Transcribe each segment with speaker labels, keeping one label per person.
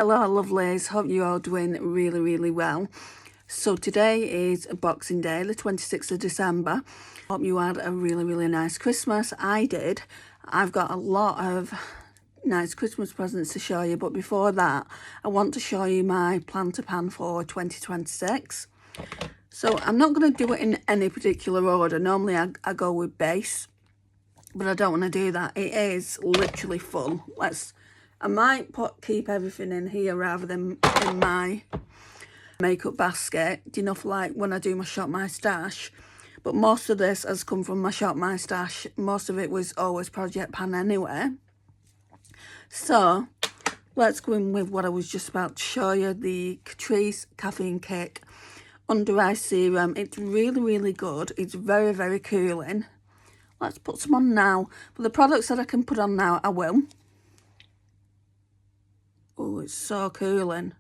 Speaker 1: Hello lovelies, hope you're all doing really well. So today is Boxing Day, the 26th of December. Hope you had a really nice Christmas. I did. I've got a lot of nice Christmas presents to show you, but before that I want to show you my plan to pan for 2026. So I'm not going to do it in any particular order. Normally I go with base, but I don't want to do that. It is literally full. I might keep everything in here rather than in my makeup basket, you know, for like when I do my Shop My Stash. But most of this has come from my Shop My Stash. Most of it was always Project Pan anyway. So let's go in with what I was just about to show you, the Catrice Caffeine Kick Under Eye Serum. It's really good. It's very cooling. Let's put some on now. For the products that I can put on now, I will. Oh, it's so cooling,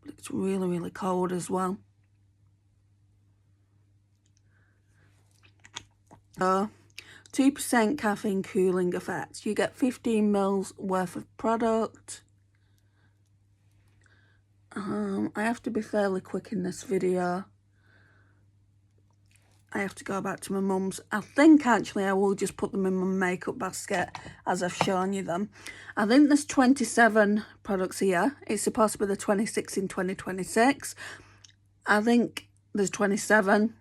Speaker 1: but it's really cold as well. So, 2% caffeine cooling effect. You get 15 mils worth of product. I have to be fairly quick in this video. I have to go back to my mum's. I think actually I will just put them in my makeup basket as I've shown you them. I think there's 27 products here. It's supposed to be the 26 in 2026. I think there's 27.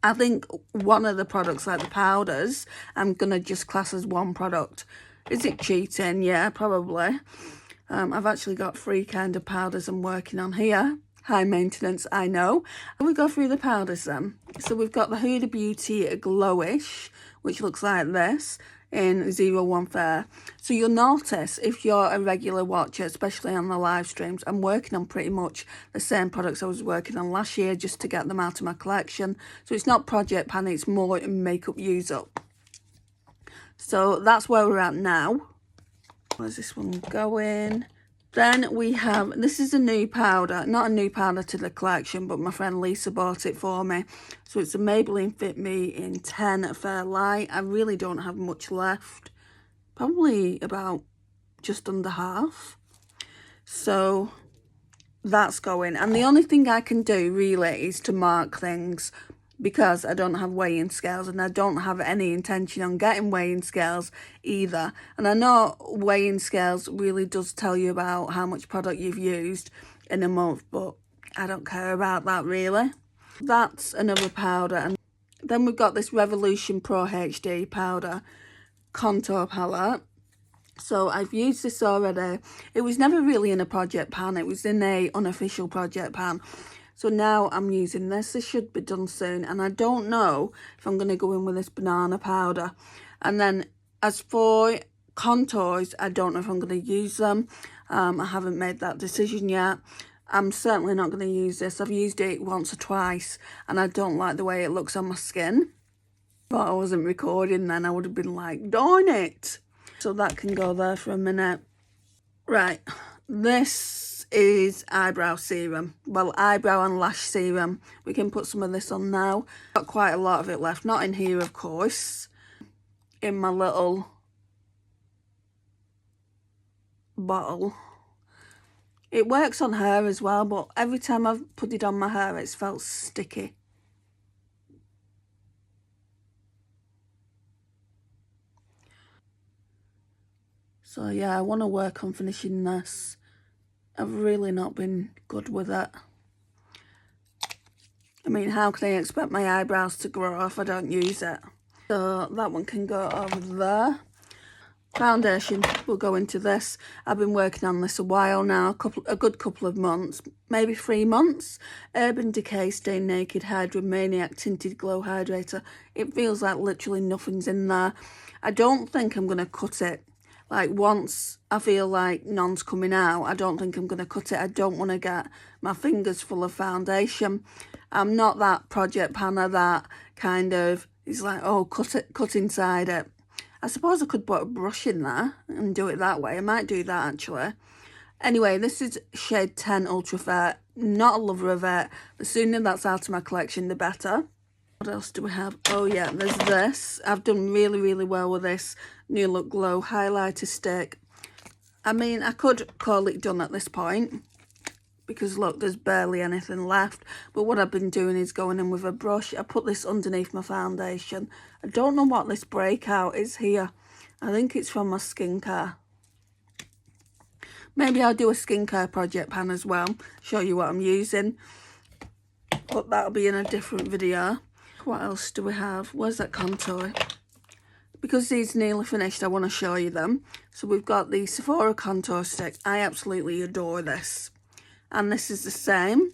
Speaker 1: I think one of the products, like the powders, I'm going to just class as one product. Is it cheating? Yeah, probably. I've actually got 3 kind of powders I'm working on here. High maintenance, I know. We go through the powders then. So we've got the Huda Beauty Glowish, which looks like this, in 01 Fair. So you'll notice, if you're a regular watcher, especially on the live streams, I'm working on pretty much the same products I was working on last year just to get them out of my collection. So it's not Project Pan, it's more makeup use up. So that's where we're at now. Where's this one going? Then we have, this is a new powder, not a new powder to the collection, but my friend Lisa bought it for me. So it's a Maybelline Fit Me in 10 Fair Light. I really don't have much left, probably about just under half. So that's going. And the only thing I can do really is to mark things, because I don't have weighing scales and I don't have any intention on getting weighing scales either. And I know weighing scales really does tell you about how much product you've used in a month, but I don't care about that really. That's another powder. And then we've got this Revolution Pro HD powder contour palette. So I've used this already. It was never really in a Project Pan, it was in a unofficial Project Pan. So now I'm using this. This should be done soon. And I don't know if I'm going to go in with this banana powder. And then as for contours, I don't know if I'm going to use them. I haven't made that decision yet. I'm certainly not going to use this. I've used it once or twice and I don't like the way it looks on my skin. But I wasn't recording then. I would have been like, darn it. So that can go there for a minute. Right. This is eyebrow serum. Well, eyebrow and lash serum. We can put some of this on now. Got quite a lot of it left. Not in here, of course. In my little bottle. It works on hair as well, but every time I've put it on my hair, it's felt sticky. So yeah, I want to work on finishing this. I've really not been good with it. I mean, how can I expect my eyebrows to grow if I don't use it? So that one can go over there. Foundation will go into this. I've been working on this a while now, a good couple of months, maybe 3 months. Urban Decay Stay Naked Hydra Maniac Tinted Glow Hydrator. It feels like literally nothing's in there. I don't think I'm going to cut it. Like, once I feel like none's coming out, I don't think I'm going to cut it. I don't want to get my fingers full of foundation. I'm not that Project Panner that kind of is like, oh, cut inside it. I suppose I could put a brush in there and do it that way. I might do that actually. Anyway, this is shade 10 Ultra Fair. Not a lover of it. The sooner that's out of my collection, the better. What else do we have? Oh yeah, there's this. I've done really well with this New Look Glow highlighter stick. I mean, I could call it done at this point, because look, there's barely anything left. But what I've been doing is going in with a brush. I put this underneath my foundation. I don't know what this breakout is here. I think it's from my skincare. Maybe I'll do a skincare project pan as well, show you what I'm using. But that'll be in a different video. What else do we have? Where's that contour? Because these nearly finished, I want to show you them. So we've got the Sephora contour stick. I absolutely adore this. And this is the same.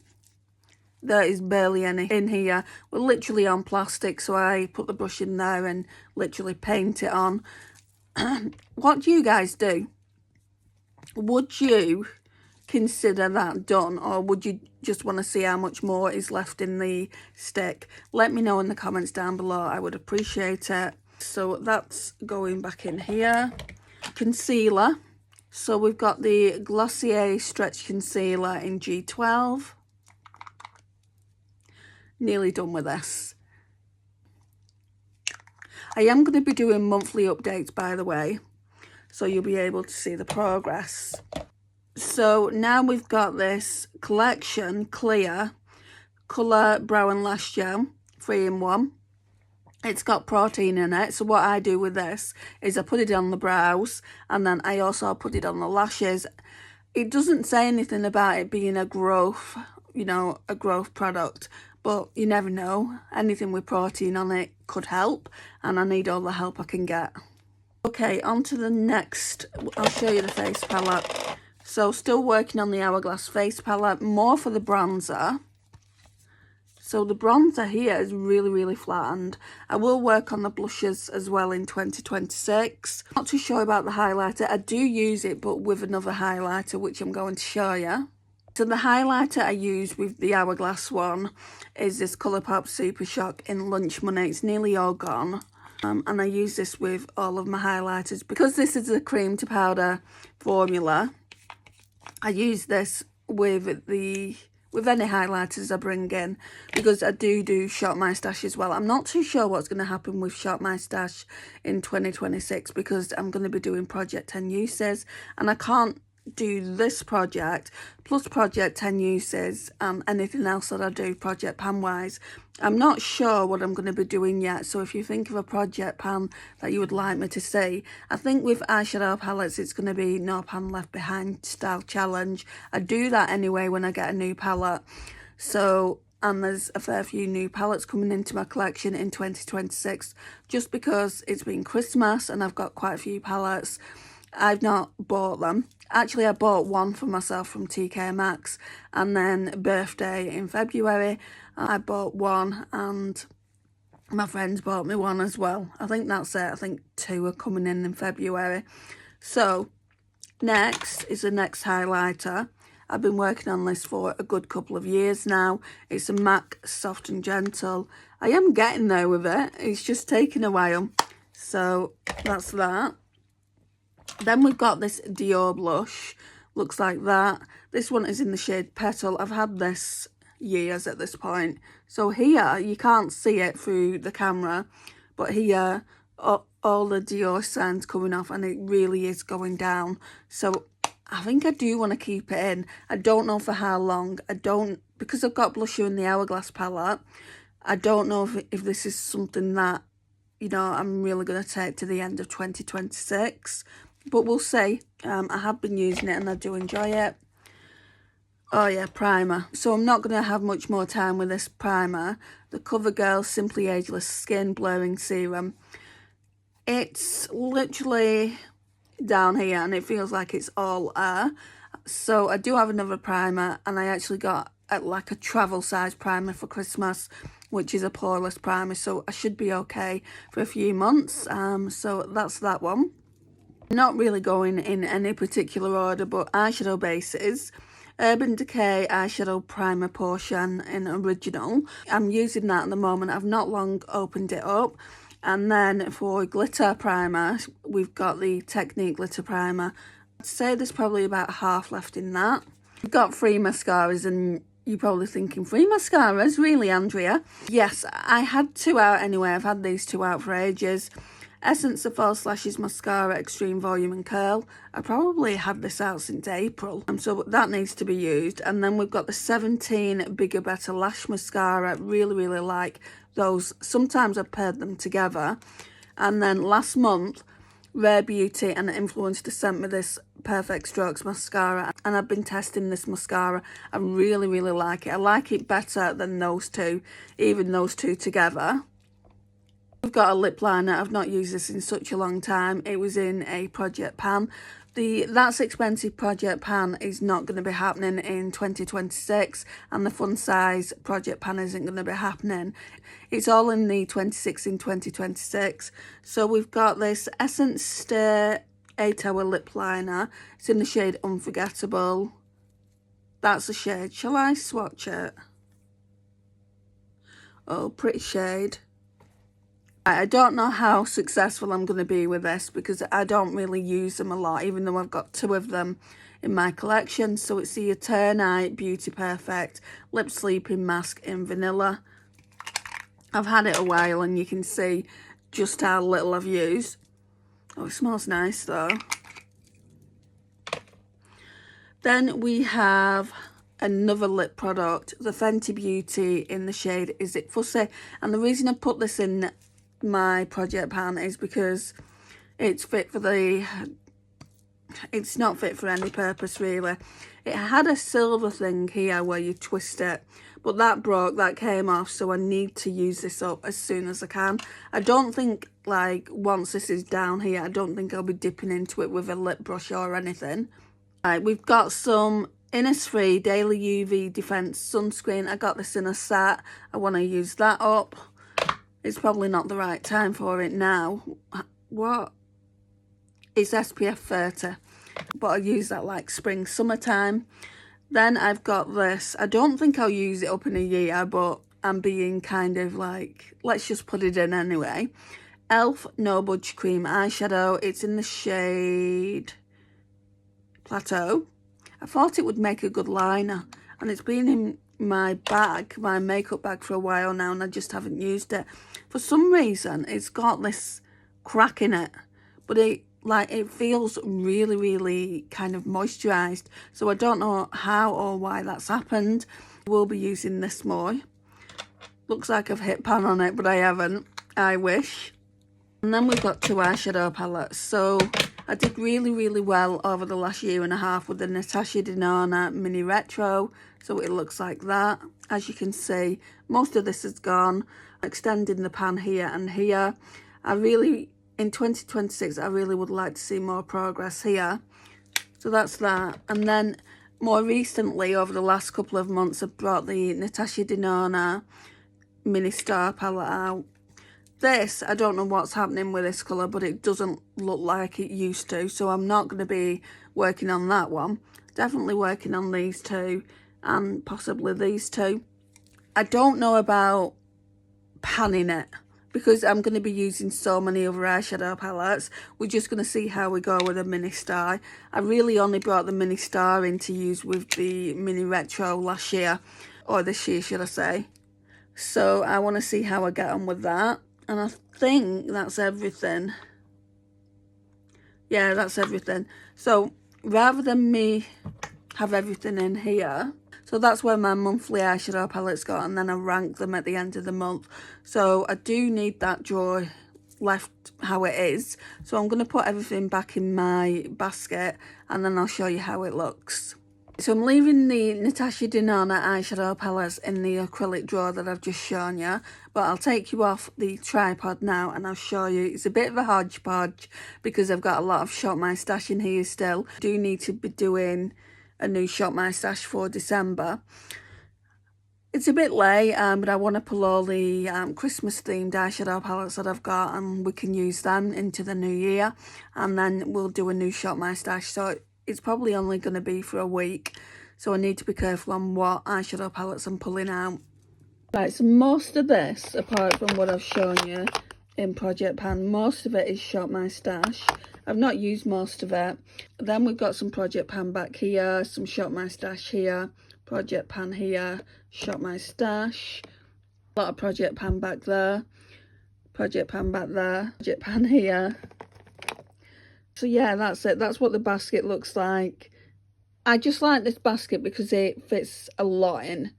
Speaker 1: There is barely any in here. We're literally on plastic, so I put the brush in there and literally paint it on. What do you guys do? Would you consider that done, or would you just want to see how much more is left in the stick? Let me know in the comments down below. I would appreciate it. So that's going back in here. Concealer. So we've got the Glossier Stretch Concealer in G12. Nearly done with this. I am going to be doing monthly updates, by the way, so you'll be able to see the progress. So now we've got this Collection Clear Colour Brow and Lash Gel, 3-in-1. It's got protein in it, so what I do with this is I put it on the brows, and then I also put it on the lashes. It doesn't say anything about it being a growth, you know, a growth product, but you never know. Anything with protein on it could help, and I need all the help I can get. Okay, on to the next. I'll show you the face palette. So still working on the Hourglass face palette, more for the bronzer. So the bronzer here is really flattened. I will work on the blushes as well in 2026. Not too sure about the highlighter. I do use it, but with another highlighter, which I'm going to show you. So the highlighter I use with the Hourglass one is this Colourpop Super Shock in Lunch Money. It's nearly all gone. And I use this with all of my highlighters. Because this is a cream to powder formula, I use this with any highlighters I bring in, because I do Shop My Stash as well. I'm not too sure what's going to happen with Shop My Stash in 2026, because I'm going to be doing Project 10 Uses, and I can't do this project plus Project 10 Uses and anything else that I do project pan wise. I'm not sure what I'm going to be doing yet, so if you think of a project pan that you would like me to see, I think with eyeshadow palettes it's going to be No Pan Left Behind style challenge. I do that anyway when I get a new palette. So, and there's a fair few new palettes coming into my collection in 2026, just because it's been Christmas and I've got quite a few palettes. I've not bought them. Actually, I bought one for myself from TK Maxx, and then birthday in February, I bought one, and my friends bought me one as well. I think that's it. I think 2 are coming in February. So, next is the next highlighter. I've been working on this for a good couple of years now. It's a MAC Soft and Gentle. I am getting there with it. It's just taking a while. So, that's that. Then we've got this Dior blush. Looks like that. This one is in the shade Petal. I've had this years at this point. So here, you can't see it through the camera, but here, all the Dior scent's coming off, and it really is going down. So I think I do want to keep it in. I don't know for how long. Because I've got blusher in the Hourglass palette, I don't know if this is something that, you know, I'm really going to take to the end of 2026. But we'll see. I have been using it and I do enjoy it. Oh yeah, primer. So I'm not going to have much more time with this primer. The CoverGirl Simply Ageless Skin Blurring Serum. It's literally down here and it feels like it's all air. So I do have another primer, and I actually got like a travel size primer for Christmas, which is a poreless primer. So I should be okay for a few months. So that's that one. Not really going in any particular order, but eyeshadow bases. Urban Decay Eyeshadow Primer Portion in Original. I'm using that at the moment. I've not long opened it up. And then for glitter primer, we've got the Technique Glitter Primer. I'd say there's probably about half left in that. We've got 3 mascaras, and you're probably thinking, 3 mascaras? Really, Andrea? Yes, I had 2 out anyway. I've had these 2 out for ages. Essence of False Lashes Mascara Extreme Volume and Curl. I probably had this out since April, so that needs to be used. And then we've got the 17 Bigger Better Lash Mascara. Really like those. Sometimes I've paired them together. And then last month, Rare Beauty and Influencer sent me this Perfect Strokes mascara, and I've been testing this mascara. I really like it. I like it better than those two, even those two together. We've got a lip liner. I've not used this in such a long time. It was in a Project Pan. The That's Expensive Project Pan is not going to be happening in 2026, and the Fun Size Project Pan isn't going to be happening. It's all in the 26 in 2026. So we've got this Essence Stay 8-Hour Lip Liner. It's in the shade Unforgettable. That's the shade. Shall I swatch it? Oh, pretty shade. I don't know how successful I'm going to be with this because I don't really use them a lot, even though I've got 2 of them in my collection. So it's the Eternite Beauty Perfect Lip Sleeping Mask in Vanilla. I've had it a while and you can see just how little I've used. Oh, it smells nice though. Then we have another lip product, the Fenty Beauty in the shade Is It Fussy? And the reason I put this in my Project Pan is because it's not fit for any purpose really. It had a silver thing here where you twist it, but that broke, that came off, so I need to use this up as soon as I can. I don't think, like, once this is down here, I don't think I'll be dipping into it with a lip brush or anything. Right, we've got some Innisfree Daily UV Defense Sunscreen. I got this in a set. I want to use that up. It's probably not the right time for it now. What? It's SPF 30. But I'll use that like spring, summertime. Then I've got this. I don't think I'll use it up in a year, but I'm being kind of like, let's just put it in anyway. e.l.f. No Budge Cream Eyeshadow. It's in the shade Plateau. I thought it would make a good liner. And it's been in my bag, my makeup bag, for a while now, and I just haven't used it. For some reason, it's got this crack in it, but it feels really kind of moisturised. So I don't know how or why that's happened. We'll be using this more. Looks like I've hit pan on it, but I haven't. I wish. And then we've got 2 eyeshadow palettes. So I did really well over the last year and a half with the Natasha Denona Mini Retro. So it looks like that. As you can see, most of this is gone. Extending the pan here and here. In 2026, I really would like to see more progress here. So that's that. And then more recently, over the last couple of months, I've brought the Natasha Denona Mini Star palette out. This, I don't know what's happening with this colour, but it doesn't look like it used to. So I'm not going to be working on that one. Definitely working on these 2 and possibly these 2. I don't know about panning it, because I'm going to be using so many other eyeshadow palettes. We're just going to see how we go with a Mini Star. I really only brought the Mini Star in to use with the Mini Retro last year, or this year should I say. So I want to see how I get on with that. And I think that's everything. Yeah, that's everything. So rather than me have everything in here, so that's where my monthly eyeshadow palettes go, and then I rank them at the end of the month. So I do need that drawer left how it is. So I'm going to put everything back in my basket, and then I'll show you how it looks. So I'm leaving the Natasha Denona eyeshadow palettes in the acrylic drawer that I've just shown you. But I'll take you off the tripod now and I'll show you. It's a bit of a hodgepodge because I've got a lot of Shop My Stash in here still. I do need to be doing a new Shop My Stash for December. It's a bit late, but I want to pull all the Christmas themed eyeshadow palettes that I've got, and we can use them into the new year, and then we'll do a new Shop My Stash. So it's probably only going to be for a week, so I need to be careful on what eyeshadow palettes I'm pulling out. Right, so most of this, apart from what I've shown you in Project Pan, most of it is Shop My Stash. I've not used most of it. Then we've got some Project Pan back here, some Shop My Stash here, Project Pan here, Shop My Stash, a lot of Project Pan back there. project pan back there, project pan here. So yeah, that's it. That's what the basket looks like. I just like this basket because it fits a lot in.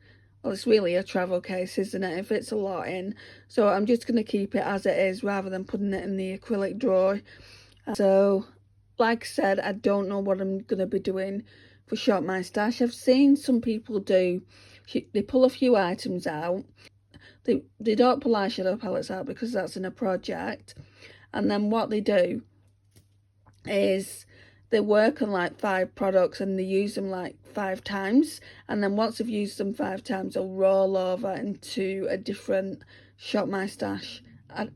Speaker 1: Well, it's really a travel case, isn't it? It fits a lot in. So I'm just going to keep it as it is rather than putting it in the acrylic drawer. So, like I said, I don't know what I'm going to be doing for Shop My Stash. I've seen some people do, they pull a few items out. They don't pull eyeshadow palettes out because that's in a project. And then what they do is they work on like 5 products and they use them like 5 times, and then once they've used them 5 times they'll roll over into a different Shop My Stash.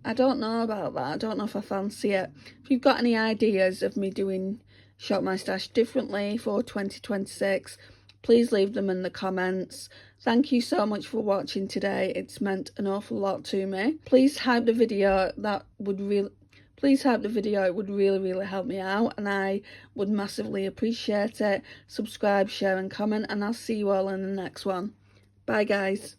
Speaker 1: I don't know about that. I don't know if I fancy it. If you've got any ideas of me doing Shop My Stash differently for 2026, please leave them in the comments. Thank you so much for watching today. It's meant an awful lot to me. Please hype the video. Please hype the video, it would really help me out and I would massively appreciate it. Subscribe, share and comment, and I'll see you all in the next one. Bye guys.